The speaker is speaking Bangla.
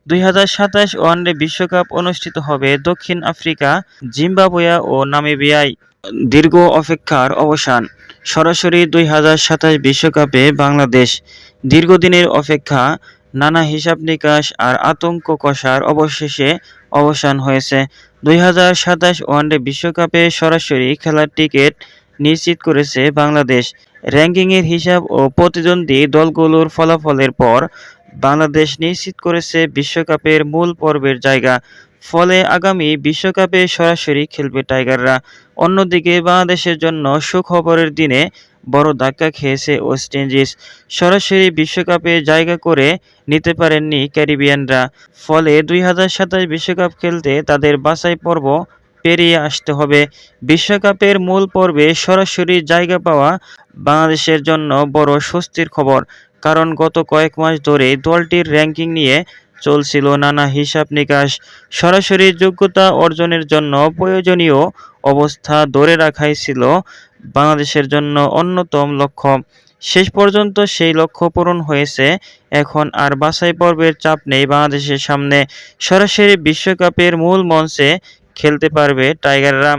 2027 ওয়ানডে বিশ্বকাপ অনুষ্ঠিত হবে দক্ষিণ আফ্রিকা, জিম্বাবুয়ে ও নামিবিয়ায়। দীর্ঘ অপেক্ষার অবসান। সরাসরি 2027 বিশ্বকাপে বাংলাদেশ। দীর্ঘদিনের অপেক্ষা, নানা হিসাব-নিকাশ আর আতঙ্ক কষার অবশেষে অবসান হয়েছে। 2027 ওয়ানডে বিশ্বকাপে সরাসরি খেলার টিকিট নিশ্চিত করেছে বাংলাদেশ। র্যাঙ্কিংয়ের হিসাব ও প্রতিদ্বন্দ্বী দলগুলোর ফলাফলের পর বাংলাদেশ নিশ্চিত করেছে বিশ্বকাপের মূল পর্বের জায়গা। ফলে আগামী বিশ্বকাপে সরাসরি খেলবে টাইগাররা। অন্যদিকে বাংলাদেশের জন্য সুখবরের দিনে বড় ধাক্কা খেয়েছে ওয়েস্ট ইন্ডিজ। সরাসরি বিশ্বকাপে জায়গা করে নিতে পারেননি ক্যারিবিয়ানরা। ফলে 2027 বিশ্বকাপ খেলতে তাদের বাছাই পর্ব পেরিয়ে আসতে হবে। বিশ্বকাপের মূল পর্বে সরাসরি জায়গা পাওয়া বাংলাদেশের জন্য বড় স্বস্তির খবর। কারণ গত কয়েক মাস ধরে দলটির র্যাঙ্কিং নিয়ে চলছিল নানা হিসাব-নিকাশ। সরাসরি যোগ্যতা অর্জনের জন্য প্রয়োজনীয় অবস্থা ধরে রাখাই ছিল বাংলাদেশের জন্য অন্যতম লক্ষ্য। শেষ পর্যন্ত সেই লক্ষ্য পূরণ হয়েছে। এখন আর বাছাই পর্বের চাপ নেই বাংলাদেশের সামনে। সরাসরি বিশ্বকাপের মূল মঞ্চে খেলতে পারবে টাইগাররা।